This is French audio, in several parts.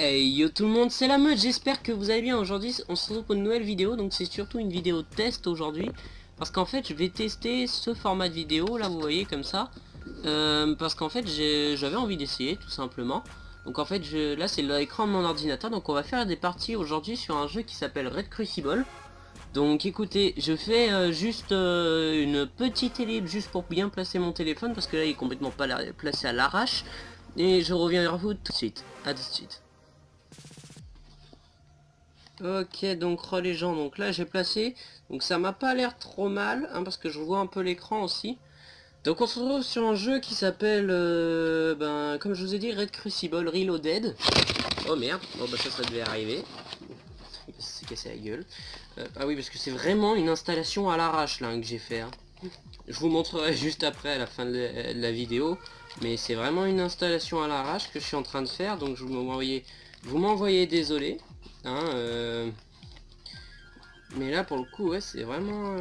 Hey yo tout le monde, c'est la meute, j'espère que vous allez bien. Aujourd'hui on se retrouve pour une nouvelle vidéo, donc c'est surtout une vidéo test aujourd'hui. Parce qu'en fait je vais tester ce format de vidéo, là vous voyez comme ça. Parce qu'en fait j'avais envie d'essayer tout simplement. Donc en fait là c'est l'écran de mon ordinateur, donc on va faire des parties aujourd'hui sur un jeu qui s'appelle Red Crucible. Donc écoutez, je fais juste une petite ellipse juste pour bien placer mon téléphone, parce que là il est complètement pas placé à l'arrache. Et je reviens vers vous tout de suite, à tout de suite. Ok, donc les gens, donc là j'ai placé, donc ça m'a pas l'air trop mal, hein, parce que je vois un peu l'écran aussi. Donc on se retrouve sur un jeu qui s'appelle, comme je vous ai dit, Red Crucible Reloaded. Oh merde, bon bah ça devait arriver. Il s'est cassé la gueule. Ah oui, parce que c'est vraiment une installation à l'arrache là que j'ai fait. Hein. Je vous montrerai juste après à la fin de la vidéo, mais c'est vraiment une installation à l'arrache que je suis en train de faire, donc vous m'envoyez désolé. Hein, mais là pour le coup ouais c'est vraiment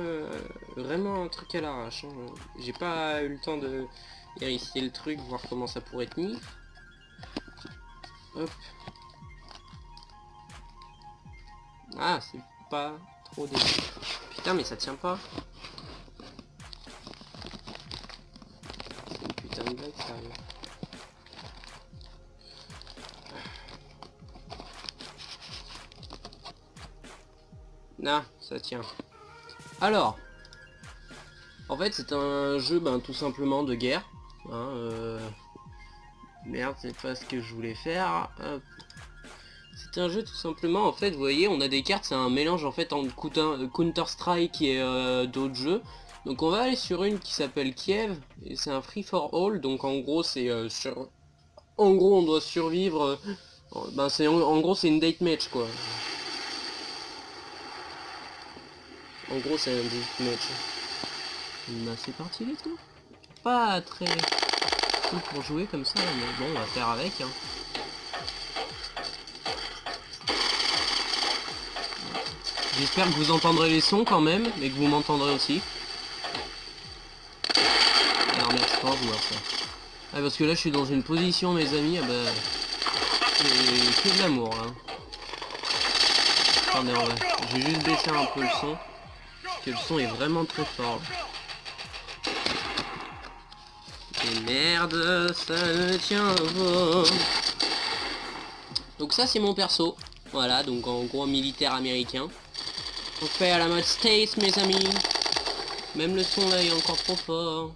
un truc à l'arrache. Hein. J'ai pas eu le temps de vérifier le truc, voir comment ça pourrait tenir. Hop. Ah c'est pas trop dégueu. Putain mais ça tient pas. C'est une putain de blague sérieux. Ah ça tient. Alors. En fait c'est un jeu tout simplement de guerre. Hein, Merde, c'est pas ce que je voulais faire. C'est un jeu tout simplement, en fait, vous voyez, on a des cartes, c'est un mélange en fait entre Counter-Strike et d'autres jeux. Donc on va aller sur une qui s'appelle Kiev, et c'est un free for all, donc en gros c'est en gros on doit survivre, en gros c'est une date match quoi. En gros c'est un date match. Bah c'est parti les tout. Pas très cool pour jouer comme ça, mais bon on va faire avec. Hein. J'espère que vous entendrez les sons quand même, mais que vous m'entendrez aussi. Alors merde, c'est pas voir ça. Ah parce que là je suis dans une position mes amis, ah bah... C'est que de l'amour là. Attendez, je vais juste baisser un peu le son. Parce que le son est vraiment très fort. Et merde, ça ne tient pas. Donc ça c'est mon perso. Voilà, donc en gros militaire américain. On fait à la mode States mes amis. Même le son là est encore trop fort.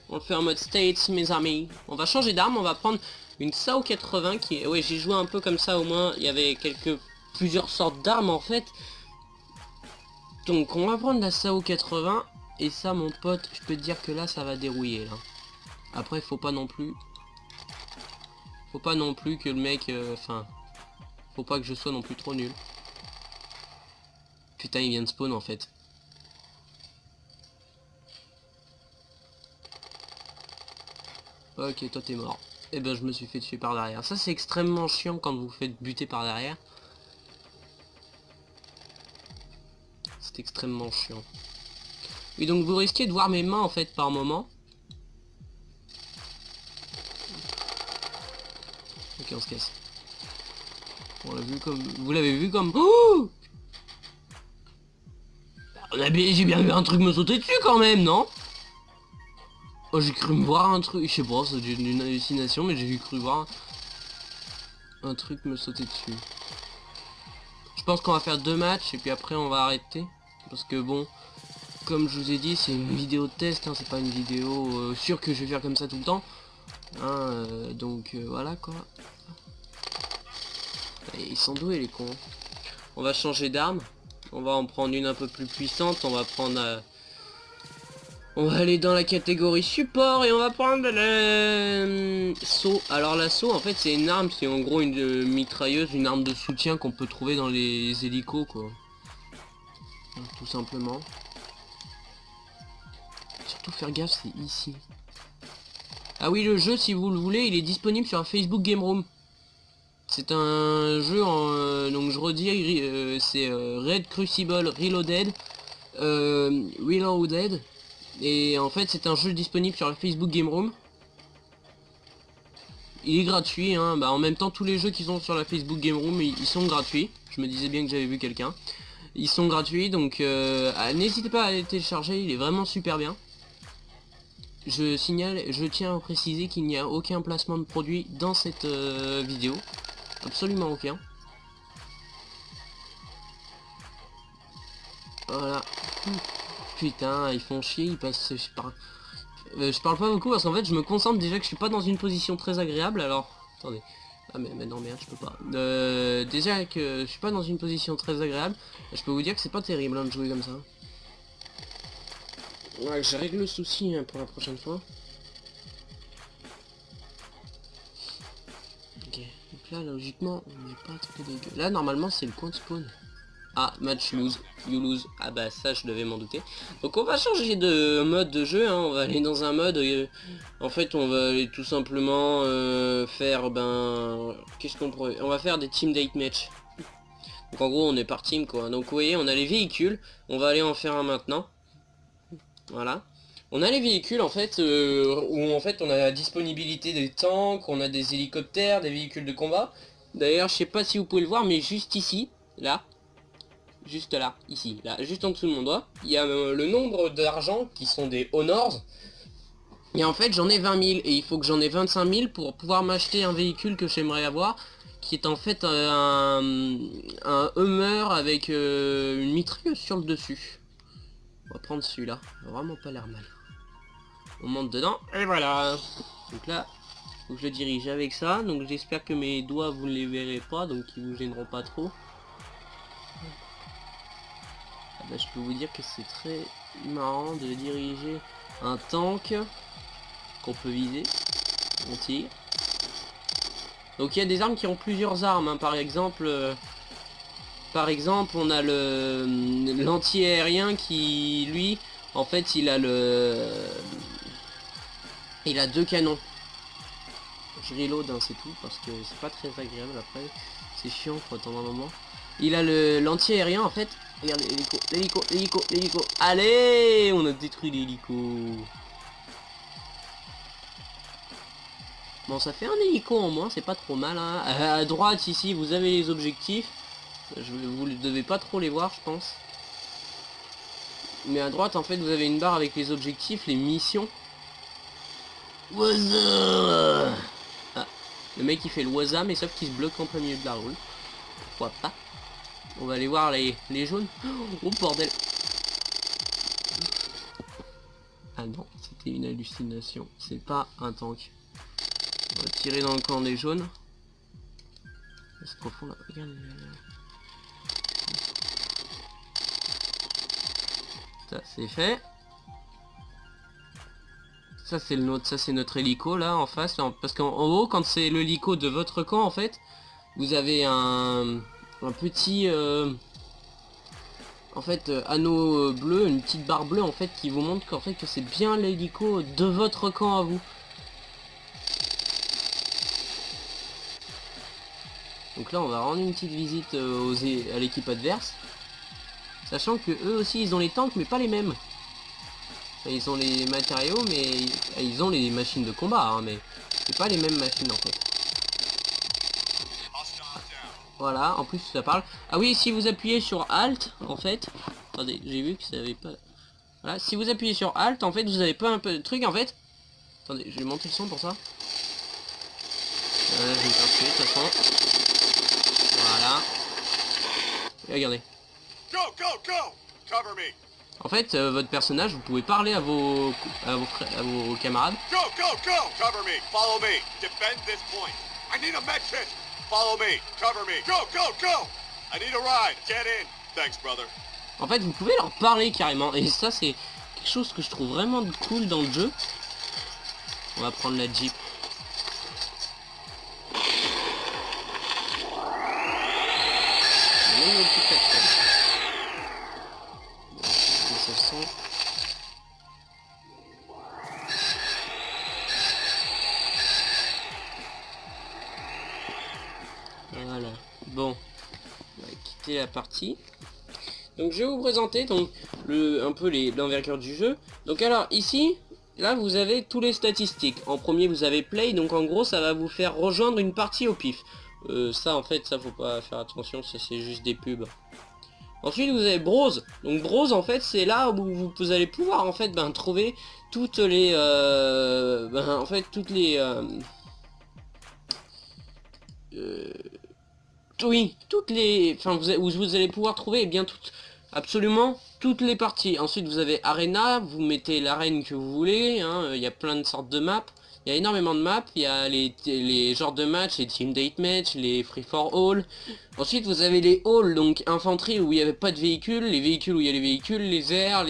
On le fait en mode States mes amis. On va changer d'arme, on va prendre une SAO 80 qui est... Ouais j'ai joué un peu comme ça au moins. Il y avait plusieurs sortes d'armes en fait. Donc on va prendre la SAO 80. Et ça mon pote, je peux te dire que là ça va dérouiller là. Après faut pas non plus que le mec... faut pas que je sois non plus trop nul. Putain il vient de spawn en fait. Ok toi t'es mort. Et ben je me suis fait tuer par derrière. Ça c'est extrêmement chiant quand vous vous faites buter par derrière. C'est extrêmement chiant. Oui donc vous risquez de voir mes mains en fait par moment. Ok on se casse. On l'a vu comme... Vous l'avez vu comme... Oh j'ai bien vu un truc me sauter dessus quand même, non? Oh j'ai cru me voir un truc, je sais pas, c'est une hallucination, mais j'ai cru voir un truc me sauter dessus. Je pense qu'on va faire 2 matchs et puis après on va arrêter. Parce que bon, comme je vous ai dit, c'est une vidéo de test, hein, c'est pas une vidéo sûre que je vais faire comme ça tout le temps. Hein, donc voilà quoi. Et ils sont doués les cons. On va changer d'arme. On va en prendre une un peu plus puissante. On va prendre... on va aller dans la catégorie support et on va prendre le saut. Alors l'assaut en fait c'est une arme, c'est en gros une mitrailleuse, une arme de soutien qu'on peut trouver dans les hélicos quoi. Tout simplement. Surtout faire gaffe c'est ici. Ah oui le jeu si vous le voulez il est disponible sur Facebook Game Room. C'est un jeu en... donc je redis c'est Red Crucible Reloaded. Reloaded. Et en fait c'est un jeu disponible sur le Facebook Game Room. il est gratuit, hein. Bah, en même temps tous les jeux qui sont sur la Facebook Game Room ils sont gratuits. Je me disais bien que j'avais vu quelqu'un. Ils sont gratuits, donc n'hésitez pas à les télécharger, il est vraiment super bien. Je signale, je tiens à préciser qu'il n'y a aucun placement de produit dans cette vidéo. Absolument aucun. Voilà. Putain, ils font chier, ils passent... Je parle pas beaucoup parce qu'en fait je me concentre déjà que je suis pas dans une position très agréable, alors... Attendez. Ah mais non merde, je peux pas. Déjà que je suis pas dans une position très agréable, je peux vous dire que c'est pas terrible hein, de jouer comme ça. Ouais, je règle le souci hein, pour la prochaine fois. Ok, donc là logiquement on n'est pas trop dégueu. Là normalement c'est le coin de spawn. Ah, match lose, you lose. Ah bah ça je devais m'en douter. Donc on va changer de mode de jeu, hein. On va aller dans un mode... en fait on va aller tout simplement faire... Qu'est-ce qu'on pourrait... On va faire des team deathmatch. Donc en gros on est par team quoi. Donc vous voyez on a les véhicules. On va aller en faire un maintenant. Voilà. On a les véhicules en fait où en fait on a la disponibilité des tanks, on a des hélicoptères, des véhicules de combat. D'ailleurs je sais pas si vous pouvez le voir mais juste ici, là. Juste là, ici, là, juste en dessous de mon doigt, il y a le nombre d'argent qui sont des Honors. Et en fait, j'en ai 20 000 et il faut que j'en ai 25 000 pour pouvoir m'acheter un véhicule que j'aimerais avoir, qui est en fait un Hummer avec une mitrailleuse sur le dessus. On va prendre celui-là, vraiment pas l'air mal. On monte dedans, et voilà. Donc là, faut que je le dirige avec ça, donc j'espère que mes doigts vous ne les verrez pas, donc ils vous gêneront pas trop. Bah, je peux vous dire que c'est très marrant de diriger un tank qu'on peut viser. On tire. Donc il y a des armes qui ont plusieurs armes, hein. Par exemple, on a l'anti-aérien qui, lui, en fait, il a deux canons. Je reload, hein, c'est tout, parce que c'est pas très agréable après. C'est chiant, faut attendre un moment. Il a l'anti-aérien, en fait. Regardez, l'hélico. Allez, on a détruit l'hélico. Bon, ça fait un hélico en moins, c'est pas trop mal. Hein. À droite, ici, vous avez les objectifs. Vous ne devez pas trop les voir, je pense. Mais à droite, en fait, vous avez une barre avec les objectifs, les missions. Waza. Ah, le mec, il fait le waza, mais sauf qu'il se bloque en plein milieu de la rue. Pourquoi pas? On va aller voir les jaunes. Oh bordel. Ah non, c'était une hallucination. C'est pas un tank. On va tirer dans le camp des jaunes. C'est profond là. Regarde. Ça c'est fait. Ça c'est le nôtre. Ça c'est notre hélico là en face. Là, parce qu'en haut, quand c'est le hélico de votre camp en fait, vous avez un petit en fait anneau bleu, une petite barre bleue en fait qui vous montre qu'en fait que c'est bien l'hélico de votre camp à vous. Donc là on va rendre une petite visite à l'équipe adverse, sachant que eux aussi ils ont les tanks mais pas les mêmes. Enfin, ils ont les matériaux mais ils ont les machines de combat hein, mais c'est pas les mêmes machines en fait. Voilà, en plus ça parle. Ah oui, si vous appuyez sur Alt, en fait... Attendez, j'ai vu que ça avait pas... Voilà, si vous appuyez sur Alt, en fait, vous avez pas un peu de truc, en fait. Attendez, je vais monter le son pour ça. Je vais me faire tuer, de toute façon. Voilà. Et regardez. En fait, votre personnage, vous pouvez parler à vos camarades. Cover me, follow me, defend this point. I need a med kit. Follow me, cover me, go, I need a ride, get in. Thanks, brother. En fait, vous pouvez leur parler carrément, et ça, c'est quelque chose que je trouve vraiment cool dans le jeu. On va prendre la Jeep. Voilà, bon, on va quitter la partie. Donc je vais vous présenter donc un peu l'envergure du jeu. Donc alors ici, là vous avez tous les statistiques. En premier vous avez play, donc en gros ça va vous faire rejoindre une partie au pif. Ça en fait ça faut pas faire attention, ça c'est juste des pubs. Ensuite vous avez browse. Donc browse en fait c'est là où vous allez pouvoir en fait trouver toutes les en fait toutes les oui, toutes les... Enfin, vous allez pouvoir trouver bien toutes... Absolument toutes les parties. Ensuite, vous avez Arena, vous mettez l'arène que vous voulez. Hein, il y a plein de sortes de maps. Il y a énormément de maps. Il y a les genres de matchs, les team deathmatch, les free for all. Ensuite, vous avez les halls, donc infanterie où il n'y avait pas de véhicules, les véhicules où il y a les véhicules, les airs,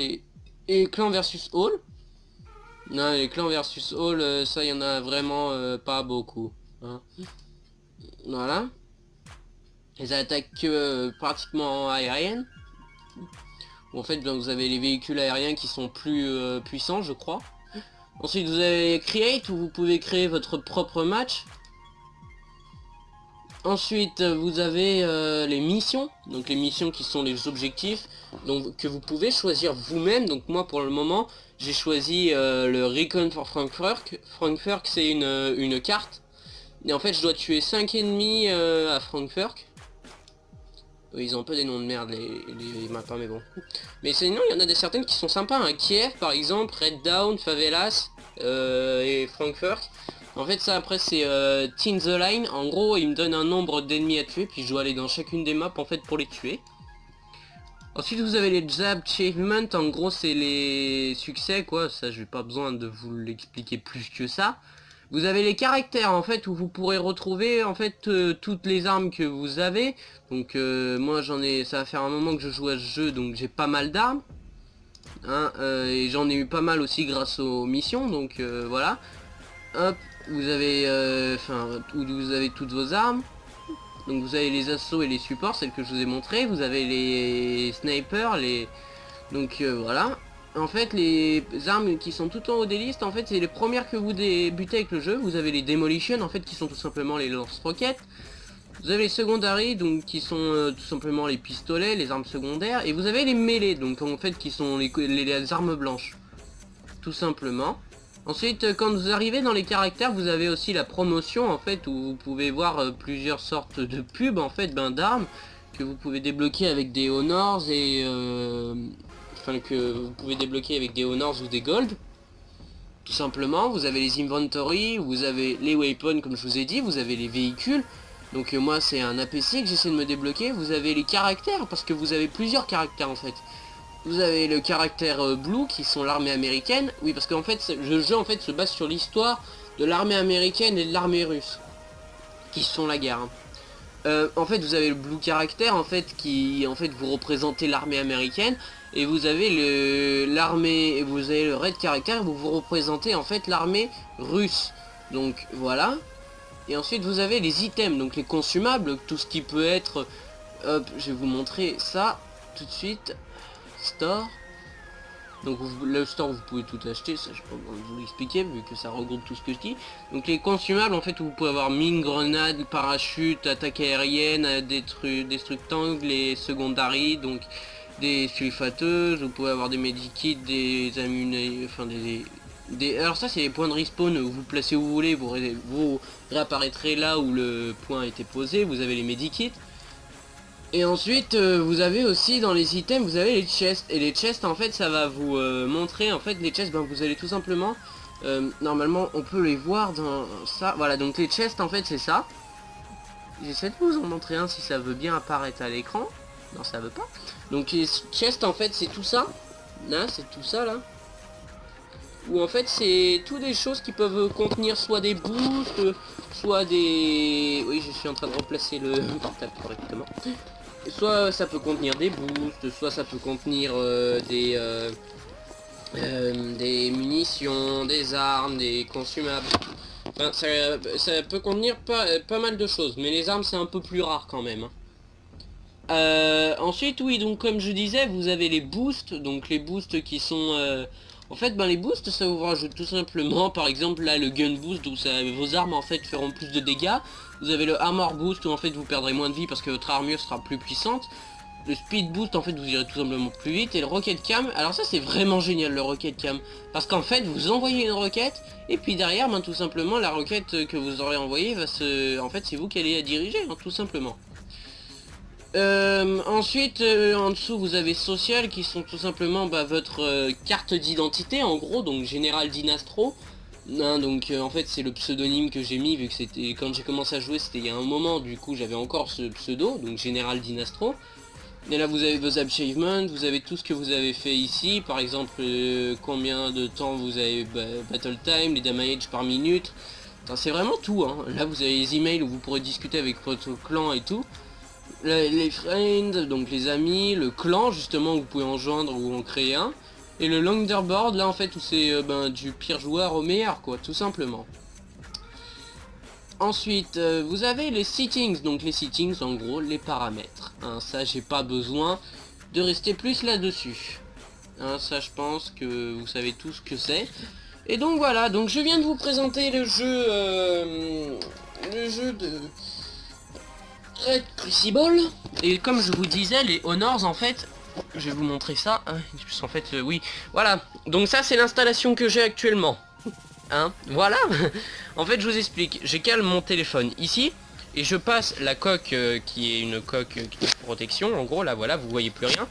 et clans versus all. Non, les clans versus all, ça, il y en a vraiment pas beaucoup. Hein. Voilà. Les attaques pratiquement aériennes. En fait, vous avez les véhicules aériens qui sont plus puissants, je crois. Ensuite, vous avez Create, où vous pouvez créer votre propre match. Ensuite, vous avez les missions. Donc les missions qui sont les objectifs. Donc que vous pouvez choisir vous-même. Donc moi, pour le moment, j'ai choisi le Recon for Frankfurt. Frankfurt, c'est une carte. Et en fait, je dois tuer 5 ennemis à Frankfurt. Ils ont un peu des noms de merde les maps, mais bon. Mais sinon il y en a des certaines qui sont sympas, hein. Kiev par exemple, Red Dawn, Favelas et Frankfurt. En fait ça après c'est Thin the Line, en gros il me donne un nombre d'ennemis à tuer, puis je dois aller dans chacune des maps en fait pour les tuer. Ensuite vous avez les Jab Achievement, en gros c'est les succès quoi, ça j'ai pas besoin de vous l'expliquer plus que ça. Vous avez les caractères en fait où vous pourrez retrouver en fait toutes les armes que vous avez. Donc moi j'en ai, ça va faire un moment que je joue à ce jeu donc j'ai pas mal d'armes. Hein, et j'en ai eu pas mal aussi grâce aux missions donc voilà. Hop, vous avez vous avez toutes vos armes. Donc vous avez les assauts et les supports, celles que je vous ai montré. Vous avez les snipers, donc voilà. En fait les armes qui sont tout en haut des listes en fait c'est les premières que vous débutez avec le jeu. Vous avez les demolition en fait qui sont tout simplement les lance-roquettes. Vous avez les secondary donc qui sont tout simplement les pistolets, les armes secondaires. Et vous avez les mêlées donc en fait qui sont les armes blanches. Tout simplement. Ensuite quand vous arrivez dans les caractères vous avez aussi la promotion en fait où vous pouvez voir plusieurs sortes de pubs en fait d'armes que vous pouvez débloquer avec des honors et que vous pouvez débloquer avec des honors ou des gold. Tout simplement, vous avez les inventory, vous avez les weapons comme je vous ai dit, vous avez les véhicules. Donc moi c'est un APC que j'essaie de me débloquer. Vous avez les caractères, parce que vous avez plusieurs caractères en fait. Vous avez le caractère blue qui sont l'armée américaine. Oui parce qu'en fait le jeu en fait se base sur l'histoire de l'armée américaine et de l'armée russe. Qui sont la guerre. Hein. En fait vous avez le blue caractère en fait qui en fait vous représentez l'armée américaine. Et vous avez l'armée, vous avez le red caractère où vous représentez en fait l'armée russe. Donc voilà. Et ensuite vous avez les items, donc les consumables, tout ce qui peut être... Hop, je vais vous montrer ça tout de suite. Store. Donc le store vous pouvez tout acheter, ça je peux vous l'expliquer vu que ça regroupe tout ce que je dis. Donc les consumables en fait vous pouvez avoir mine, grenade, parachute, attaque aérienne, destructangle, les secondary, donc des sulfateuses, vous pouvez avoir des medikits, des enfin alors ça c'est les points de respawn, vous placez où vous voulez, vous réapparaîtrez là où le point a été posé, vous avez les medikits. Et ensuite vous avez aussi dans les items vous avez les chests, et les chests en fait ça va vous montrer en fait les chests, vous allez tout simplement normalement on peut les voir dans ça, voilà donc les chests en fait c'est ça. J'essaie de vous en montrer un si ça veut bien apparaître à l'écran. Non ça veut pas. Donc les chests en fait c'est tout ça. Là c'est tout ça là. Où en fait c'est tout des choses qui peuvent contenir soit des boosts, soit des... Oui je suis en train de replacer le portable correctement. Soit ça peut contenir des boosts, soit ça peut contenir des munitions, des armes, des consumables. Enfin, ça peut contenir pas mal de choses, mais les armes c'est un peu plus rare quand même. Ensuite oui donc comme je disais vous avez les boosts, donc les boosts qui sont en fait les boosts ça vous rajoute tout simplement par exemple là le gun boost où vos armes en fait feront plus de dégâts. Vous avez le armor boost où en fait vous perdrez moins de vie parce que votre armure sera plus puissante. Le speed boost, en fait, vous irez tout simplement plus vite. Et le rocket cam, alors ça c'est vraiment génial le rocket cam. Parce qu'en fait, vous envoyez une roquette, et puis derrière, ben, tout simplement, la roquette que vous aurez envoyée va se... En fait, c'est vous qui allez la diriger, hein, tout simplement. Ensuite, en dessous, vous avez social, qui sont tout simplement bah, votre carte d'identité, en gros, donc Général Dinastro. Hein, donc en fait c'est le pseudonyme que j'ai mis vu que c'était quand j'ai commencé à jouer, c'était il y a un moment, du coup j'avais encore ce pseudo, donc Général Dinastro. Et là vous avez vos achievements, vous avez tout ce que vous avez fait ici, par exemple combien de temps vous avez battle time, les damage par minute. C'est vraiment tout, hein. Là vous avez les emails où vous pourrez discuter avec votre clan et tout. Les friends, donc les amis, le clan justement où vous pouvez en joindre ou en créer un. Et le leaderboard, là en fait où c'est du pire joueur au meilleur quoi, tout simplement. Ensuite, vous avez les settings, donc les settings en gros les paramètres. Hein, ça j'ai pas besoin de rester plus là-dessus. Hein, ça je pense que vous savez tous ce que c'est. Et donc voilà, donc je viens de vous présenter le jeu de Red Crucible. Et comme je vous disais, les Honors en fait... Je vais vous montrer ça, hein. En fait, oui, voilà, donc ça c'est l'installation que j'ai actuellement, hein, voilà. En fait je vous explique, j'ai calé mon téléphone ici, et je passe la coque qui est une coque de protection, en gros là voilà, vous voyez plus rien,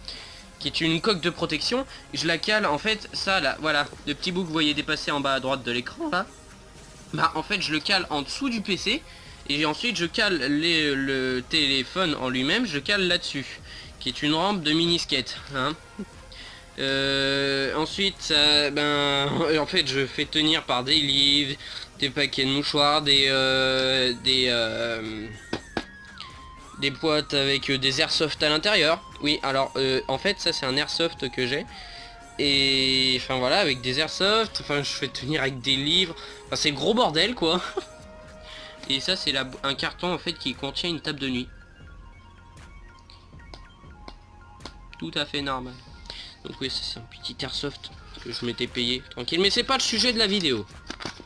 qui est une coque de protection, et je la cale en fait, ça là, voilà, le petit bout que vous voyez dépasser en bas à droite de l'écran là, bah en fait je le cale en dessous du PC, et ensuite je cale le téléphone en lui-même, je cale là-dessus. Qui est une rampe de mini-skate, hein. Ensuite, en fait, je fais tenir par des livres, des paquets de mouchoirs, des boîtes avec des airsoft à l'intérieur. Oui, alors, en fait, ça c'est un airsoft que j'ai. Et, enfin voilà, avec des airsoft, enfin, je fais tenir avec des livres. Enfin, c'est le gros bordel, quoi. Et ça, c'est un carton, en fait, qui contient une table de nuit. Tout à fait normal. Donc oui, c'est un petit airsoft que je m'étais payé tranquille, mais c'est pas le sujet de la vidéo,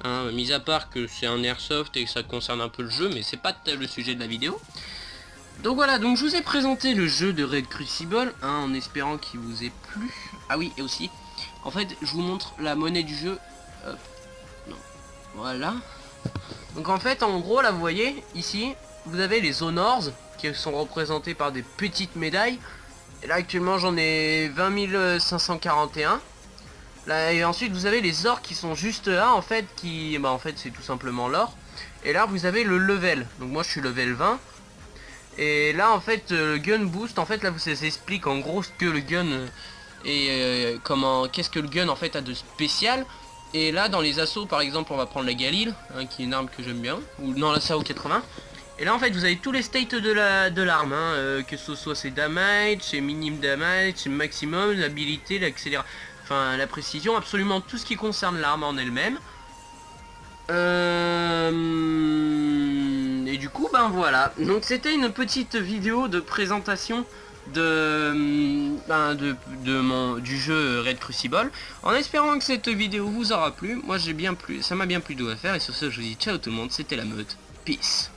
hein, mis à part que c'est un airsoft et que ça concerne un peu le jeu, mais c'est pas le sujet de la vidéo. Donc voilà, donc je vous ai présenté le jeu de Red Crucible, hein, en espérant qu'il vous ait plu. Ah oui, et aussi, en fait, je vous montre la monnaie du jeu. Hop. Non. Voilà. Donc en fait, en gros, là, vous voyez, ici, vous avez les Honors, qui sont représentés par des petites médailles. Et là actuellement j'en ai 20 541. Là, et ensuite vous avez les ors qui sont juste là en fait, qui en fait c'est tout simplement l'or. Et là vous avez le level, donc moi je suis level 20. Et là en fait le gun boost, en fait là ça s'explique en gros ce que le gun qu'est-ce que le gun en fait a de spécial. Et là dans les assauts par exemple on va prendre la Galil, hein, qui est une arme que j'aime bien, ou non la SAO 80. Et là en fait vous avez tous les states de l'arme, hein, que ce soit ses damage, ses minimum damage, ses maximum, l'habilité, l'accélération, enfin la précision, absolument tout ce qui concerne l'arme en elle-même. Et du coup ben voilà, donc c'était une petite vidéo de présentation du jeu Red Crucible, en espérant que cette vidéo vous aura plu. Moi j'ai bien plu, ça m'a bien plu de vous faire, et sur ce je vous dis ciao tout le monde, c'était la meute, peace.